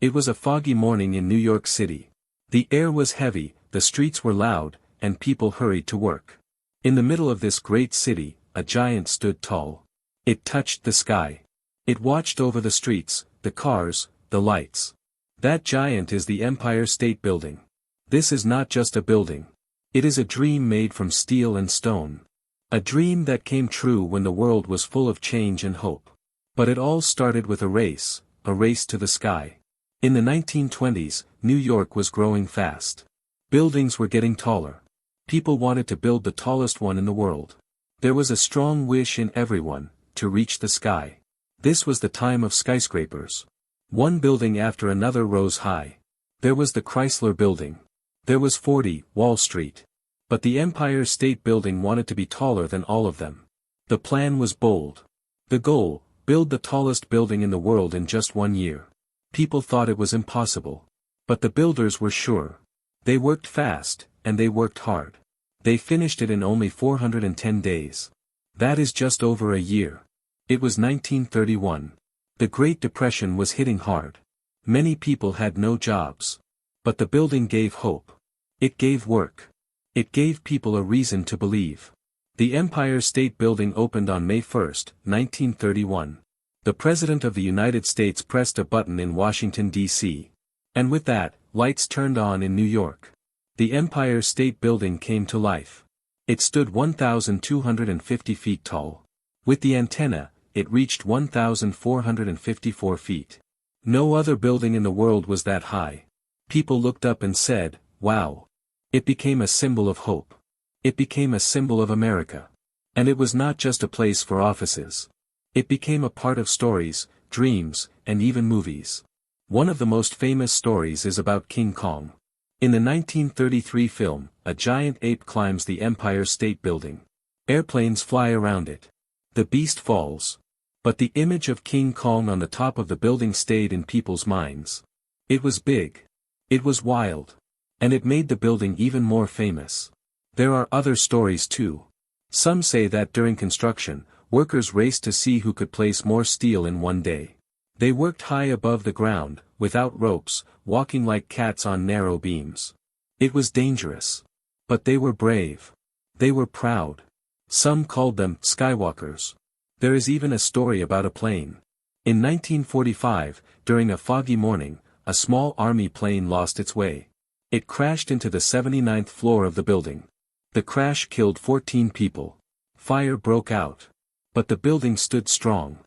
It was a foggy morning in New York City. The air was heavy, the streets were loud, and people hurried to work. In the middle of this great city, a giant stood tall. It touched the sky. It watched over the streets, the cars, the lights. That giant is the Empire State Building. This is not just a building. It is a dream made from steel and stone. A dream that came true when the world was full of change and hope. But it all started with a race to the sky. In the 1920s, New York was growing fast. Buildings were getting taller. People wanted to build the tallest one in the world. There was a strong wish in everyone, to reach the sky. This was the time of skyscrapers. One building after another rose high. There was the Chrysler Building. There was 40, Wall Street. But the Empire State Building wanted to be taller than all of them. The plan was bold. The goal, build the tallest building in the world in just 1 year. People thought it was impossible. But the builders were sure. They worked fast, and they worked hard. They finished it in only 410 days. That is just over a year. It was 1931. The Great Depression was hitting hard. Many people had no jobs. But the building gave hope. It gave work. It gave people a reason to believe. The Empire State Building opened on May 1, 1931. The President of the United States pressed a button in Washington, D.C. And with that, lights turned on in New York. The Empire State Building came to life. It stood 1,250 feet tall. With the antenna, it reached 1,454 feet. No other building in the world was that high. People looked up and said, "Wow." It became a symbol of hope. It became a symbol of America. And it was not just a place for offices. It became a part of stories, dreams, and even movies. One of the most famous stories is about King Kong. In the 1933 film, a giant ape climbs the Empire State Building. Airplanes fly around it. The beast falls. But the image of King Kong on the top of the building stayed in people's minds. It was big. It was wild. And it made the building even more famous. There are other stories too. Some say that during construction, workers raced to see who could place more steel in one day. They worked high above the ground, without ropes, walking like cats on narrow beams. It was dangerous. But they were brave. They were proud. Some called them Skywalkers. There is even a story about a plane. In 1945, during a foggy morning, a small army plane lost its way. It crashed into the 79th floor of the building. The crash killed 14 people. Fire broke out. But the building stood strong.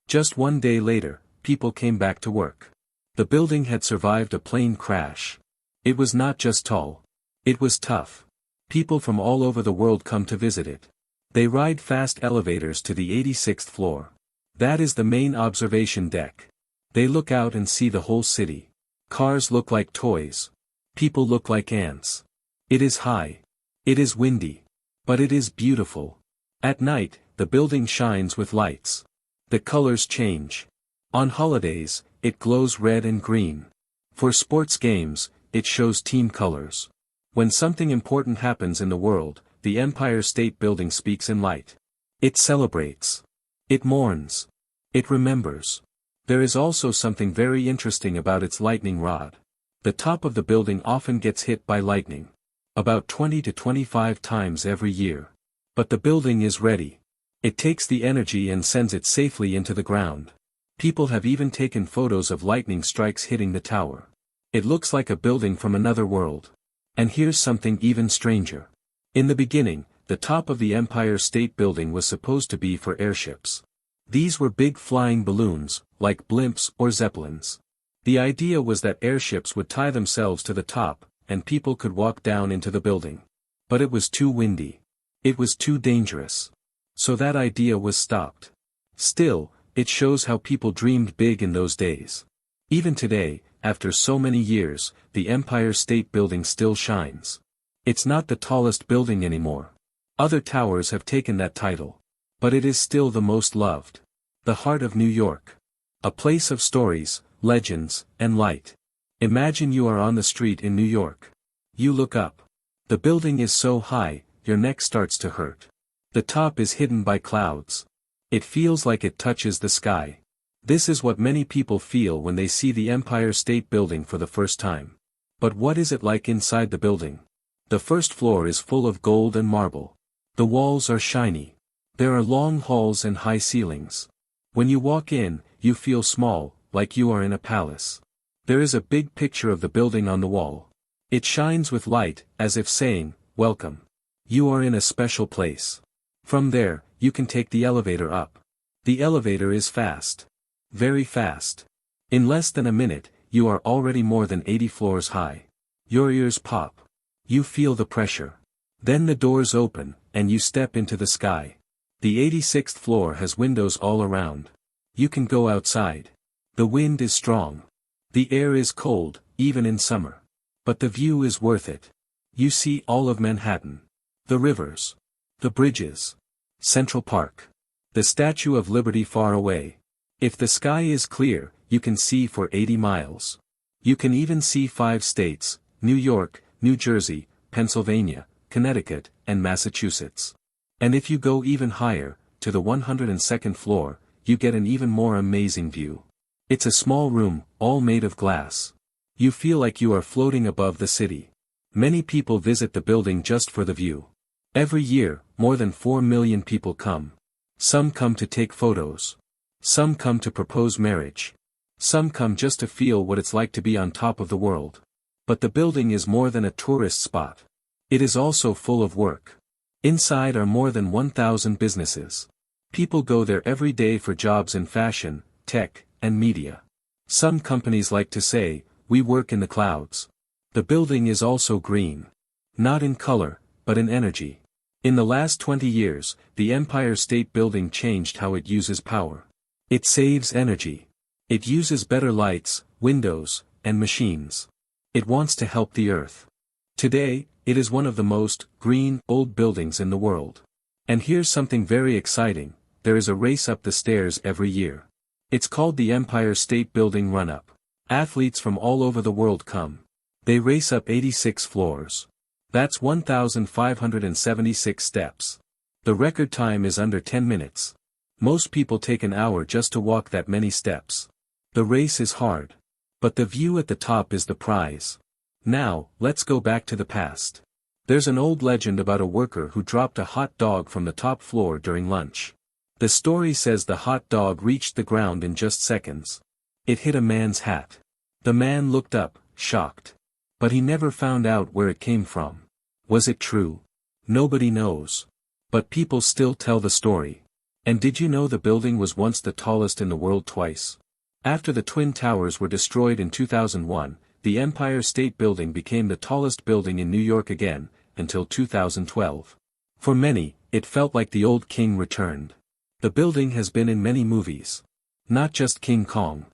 Just 1 day later, people came back to work. The building had survived a plane crash. It was not just tall. It was tough. People from all over the world come to visit it. They ride fast elevators to the 86th floor. That is the main observation deck. They look out and see the whole city. Cars look like toys. People look like ants. It is high. It is windy. But it is beautiful. At night, the building shines with lights. The colors change. On holidays, it glows red and green. For sports games, it shows team colors. When something important happens in the world, the Empire State Building speaks in light. It celebrates. It mourns. It remembers. There is also something very interesting about its lightning rod. The top of the building often gets hit by lightning. About 20 to 25 times every year. But the building is ready. It takes the energy and sends it safely into the ground. People have even taken photos of lightning strikes hitting the tower. It looks like a building from another world. And here's something even stranger. In the beginning, the top of the Empire State Building was supposed to be for airships. These were big flying balloons, like blimps or zeppelins. The idea was that airships would tie themselves to the top, and people could walk down into the building. But it was too windy. It was too dangerous. So that idea was stopped. Still, it shows how people dreamed big in those days. Even today, after so many years, the Empire State Building still shines. It's not the tallest building anymore. Other towers have taken that title. But it is still the most loved. The heart of New York. A place of stories, legends, and light. Imagine you are on the street in New York. You look up. The building is so high, your neck starts to hurt. The top is hidden by clouds. It feels like it touches the sky. This is what many people feel when they see the Empire State Building for the first time. But what is it like inside the building? The first floor is full of gold and marble. The walls are shiny. There are long halls and high ceilings. When you walk in, you feel small, like you are in a palace. There is a big picture of the building on the wall. It shines with light, as if saying, "Welcome. You are in a special place." From there, you can take the elevator up. The elevator is fast. Very fast. In less than a minute, you are already more than 80 floors high. Your ears pop. You feel the pressure. Then the doors open, and you step into the sky. The 86th floor has windows all around. You can go outside. The wind is strong. The air is cold, even in summer. But the view is worth it. You see all of Manhattan. The rivers. The bridges. Central Park. The Statue of Liberty far away. If the sky is clear, you can see for 80 miles. You can even see 5 states, New York, New Jersey, Pennsylvania, Connecticut, and Massachusetts. And if you go even higher, to the 102nd floor, you get an even more amazing view. It's a small room, all made of glass. You feel like you are floating above the city. Many people visit the building just for the view. Every year, more than 4 million people come. Some come to take photos. Some come to propose marriage. Some come just to feel what it's like to be on top of the world. But the building is more than a tourist spot. It is also full of work. Inside are more than 1,000 businesses. People go there every day for jobs in fashion, tech, and media. Some companies like to say, "We work in the clouds." The building is also green. Not in color, but in energy. In the last 20 years, the Empire State Building changed how it uses power. It saves energy. It uses better lights, windows, and machines. It wants to help the Earth. Today, it is one of the most green, old buildings in the world. And here's something very exciting, there is a race up the stairs every year. It's called the Empire State Building Run-Up. Athletes from all over the world come. They race up 86 floors. That's 1,576 steps. The record time is under 10 minutes. Most people take an hour just to walk that many steps. The race is hard. But the view at the top is the prize. Now, let's go back to the past. There's an old legend about a worker who dropped a hot dog from the top floor during lunch. The story says the hot dog reached the ground in just seconds. It hit a man's hat. The man looked up, shocked. But he never found out where it came from. Was it true? Nobody knows. But people still tell the story. And did you know the building was once the tallest in the world twice? After the Twin Towers were destroyed in 2001, the Empire State Building became the tallest building in New York again, until 2012. For many, it felt like the old king returned. The building has been in many movies. Not just King Kong.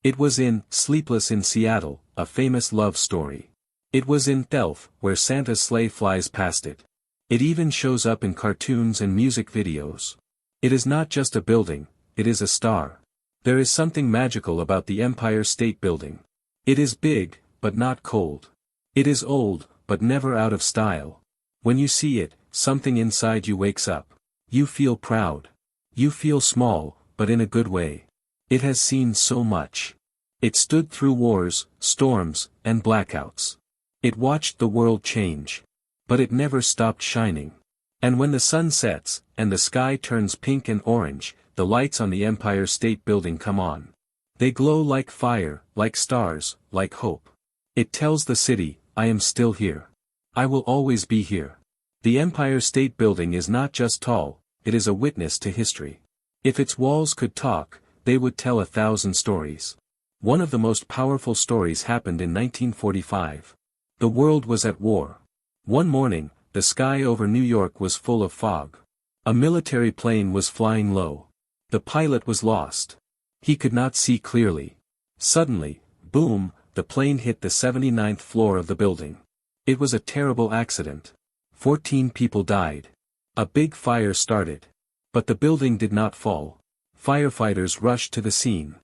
It was in Sleepless in Seattle, a famous love story. It was in Elf, where Santa's sleigh flies past it. It even shows up in cartoons and music videos. It is not just a building, it is a star. There is something magical about the Empire State Building. It is big, but not cold. It is old, but never out of style. When you see it, something inside you wakes up. You feel proud. You feel small, but in a good way. It has seen so much. It stood through wars, storms, and blackouts. It watched the world change. But it never stopped shining. And when the sun sets, and the sky turns pink and orange, the lights on the Empire State Building come on. They glow like fire, like stars, like hope. It tells the city, I am still here. I will always be here. The Empire State Building is not just tall, it is a witness to history. If its walls could talk, they would tell 1,000 stories. One of the most powerful stories happened in 1945. The world was at war. One morning, the sky over New York was full of fog. A military plane was flying low. The pilot was lost. He could not see clearly. Suddenly, boom, the plane hit the 79th floor of the building. It was a terrible accident. 14 people died. A big fire started. But the building did not fall. Firefighters rushed to the scene.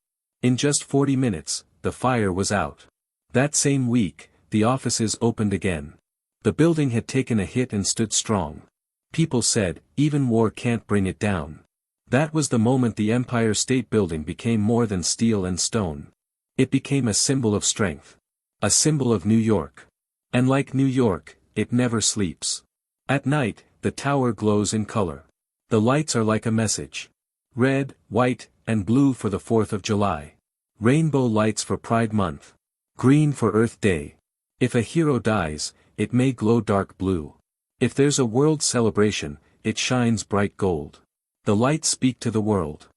In just 40 minutes, the fire was out. That same week, the offices opened again. The building had taken a hit and stood strong. People said, even war can't bring it down. That was the moment the Empire State Building became more than steel and stone. It became a symbol of strength. A symbol of New York. And like New York, it never sleeps. At night, the tower glows in color. The lights are like a message. Red, white, and blue for the 4th of July. Rainbow lights for Pride Month. Green for Earth Day. If a hero dies, it may glow dark blue. If there's a world celebration, it shines bright gold. The lights speak to the world.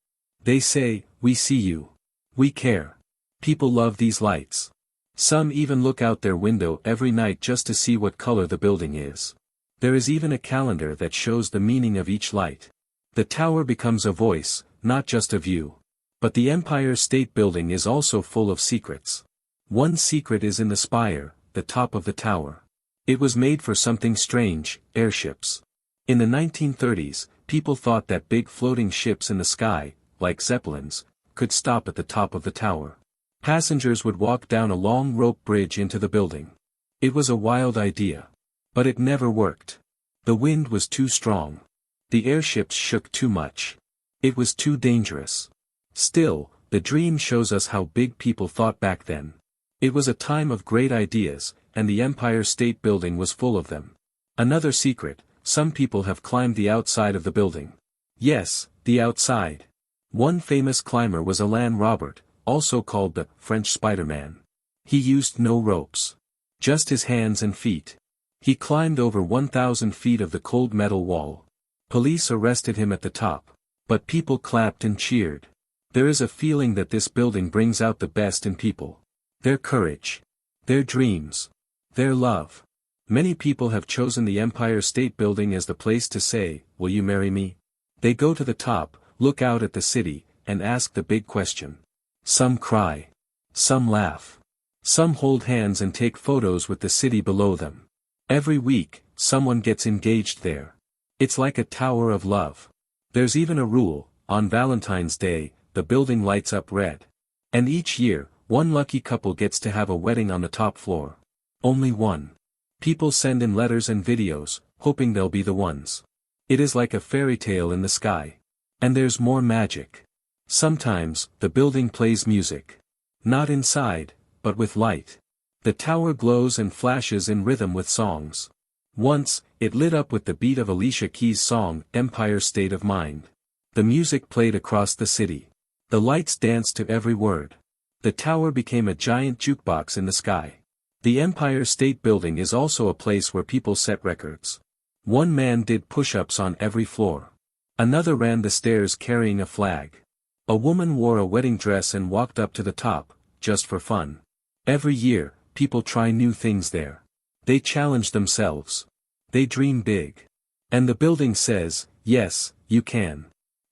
They say, we see you. We care. People love these lights. Some even look out their window every night just to see what color the building is. There is even a calendar that shows the meaning of each light. The tower becomes a voice, not just a view. But the Empire State Building is also full of secrets. One secret is in the spire, the top of the tower. It was made for something strange, airships. In the 1930s, people thought that big floating ships in the sky, like zeppelins, could stop at the top of the tower. Passengers would walk down a long rope bridge into the building. It was a wild idea. But it never worked. The wind was too strong. The airships shook too much. It was too dangerous. Still, the dream shows us how big people thought back then. It was a time of great ideas, and the Empire State Building was full of them. Another secret, some people have climbed the outside of the building. Yes, the outside. One famous climber was Alain Robert, also called the French Spider-Man. He used no ropes. Just his hands and feet. He climbed over 1,000 feet of the cold metal wall. Police arrested him at the top. But people clapped and cheered. There is a feeling that this building brings out the best in people. Their courage. Their dreams. Their love. Many people have chosen the Empire State Building as the place to say, will you marry me? They go to the top, look out at the city, and ask the big question. Some cry. Some laugh. Some hold hands and take photos with the city below them. Every week, someone gets engaged there. It's like a tower of love. There's even a rule, on Valentine's Day, the building lights up red. And each year, one lucky couple gets to have a wedding on the top floor. Only one. People send in letters and videos, hoping they'll be the ones. It is like a fairy tale in the sky. And there's more magic. Sometimes, the building plays music. Not inside, but with light. The tower glows and flashes in rhythm with songs. Once, it lit up with the beat of Alicia Keys' song, Empire State of Mind. The music played across the city. The lights danced to every word. The tower became a giant jukebox in the sky. The Empire State Building is also a place where people set records. One man did push-ups on every floor. Another ran the stairs carrying a flag. A woman wore a wedding dress and walked up to the top, just for fun. Every year, people try new things there. They challenge themselves. They dream big. And the building says, yes, you can.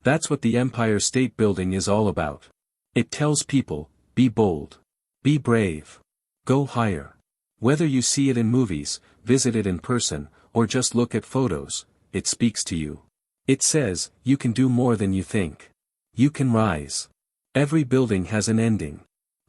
That's what the Empire State Building is all about. It tells people, be bold. Be brave. Go higher. Whether you see it in movies, visit it in person, or just look at photos, it speaks to you. It says, you can do more than you think. You can rise. Every building has an ending.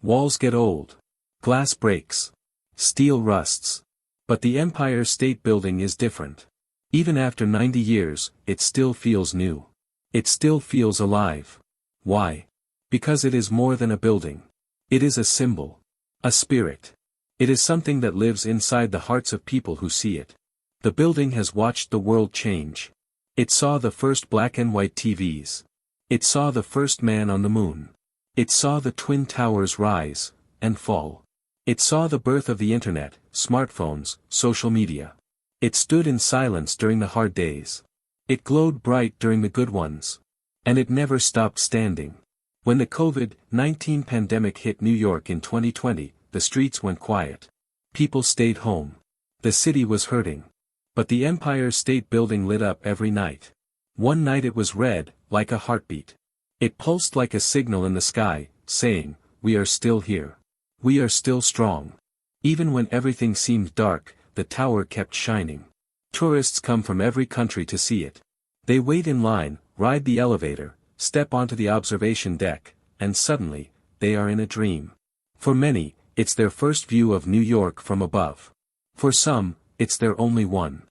Walls get old. Glass breaks. Steel rusts. But the Empire State Building is different. Even after 90 years, it still feels new. It still feels alive. Why? Because it is more than a building. It is a symbol. A spirit. It is something that lives inside the hearts of people who see it. The building has watched the world change. It saw the first black and white TVs. It saw the first man on the moon. It saw the Twin Towers rise and fall. It saw the birth of the internet, smartphones, social media. It stood in silence during the hard days. It glowed bright during the good ones. And it never stopped standing. When the COVID-19 pandemic hit New York in 2020, the streets went quiet. People stayed home. The city was hurting. But the Empire State Building lit up every night. One night it was red, like a heartbeat. It pulsed like a signal in the sky, saying, we are still here. We are still strong. Even when everything seemed dark, the tower kept shining. Tourists come from every country to see it. They wait in line, ride the elevator, step onto the observation deck, and suddenly, they are in a dream. For many, it's their first view of New York from above. For some, it's their only one.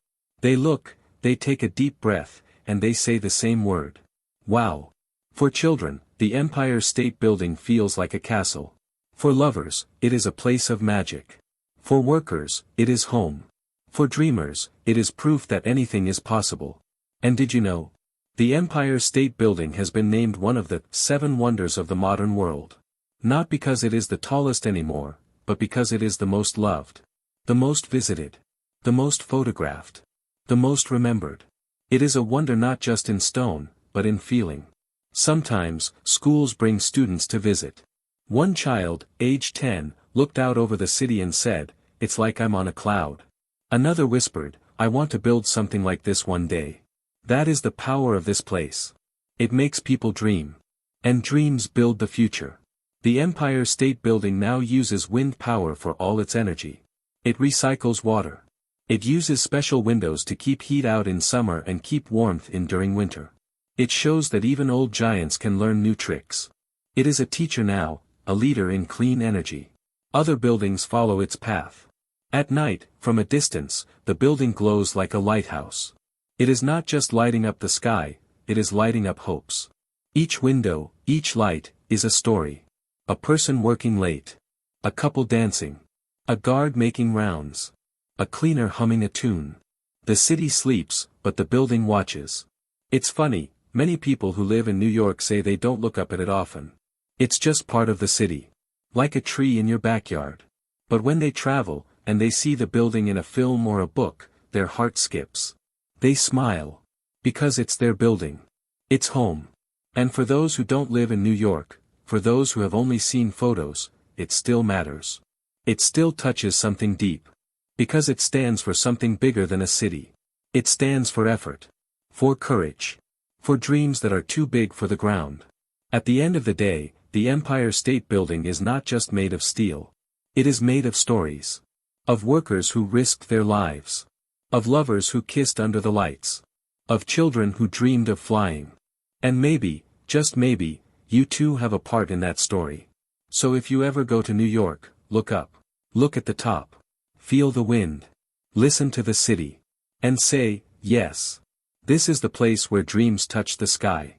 They look, they take a deep breath, and they say the same word. Wow. For children, the Empire State Building feels like a castle. For lovers, it is a place of magic. For workers, it is home. For dreamers, it is proof that anything is possible. And did you know? The Empire State Building has been named one of the 7 wonders of the modern world. Not because it is the tallest anymore, but because it is the most loved. The most visited. The most photographed. The most remembered. It is a wonder not just in stone, but in feeling. Sometimes, schools bring students to visit. One child, aged 10, looked out over the city and said, "It's like I'm on a cloud." Another whispered, "I want to build something like this one day." That is the power of this place. It makes people dream. And dreams build the future. The Empire State Building now uses wind power for all its energy. It recycles water. It uses special windows to keep heat out in summer and keep warmth in during winter. It shows that even old giants can learn new tricks. It is a teacher now, a leader in clean energy. Other buildings follow its path. At night, from a distance, the building glows like a lighthouse. It is not just lighting up the sky, it is lighting up hopes. Each window, each light, is a story. A person working late. A couple dancing. A guard making rounds. A cleaner humming a tune. The city sleeps, but the building watches. It's funny, many people who live in New York say they don't look up at it often. It's just part of the city. Like a tree in your backyard. But when they travel, and they see the building in a film or a book, their heart skips. They smile. Because it's their building. It's home. And for those who don't live in New York, for those who have only seen photos, it still matters. It still touches something deep. Because it stands for something bigger than a city. It stands for effort. For courage. For dreams that are too big for the ground. At the end of the day, the Empire State Building is not just made of steel. It is made of stories. Of workers who risked their lives. Of lovers who kissed under the lights. Of children who dreamed of flying. And maybe, just maybe, you too have a part in that story. So if you ever go to New York, look up. Look at the top. Feel the wind. Listen to the city. And say, yes. This is the place where dreams touch the sky.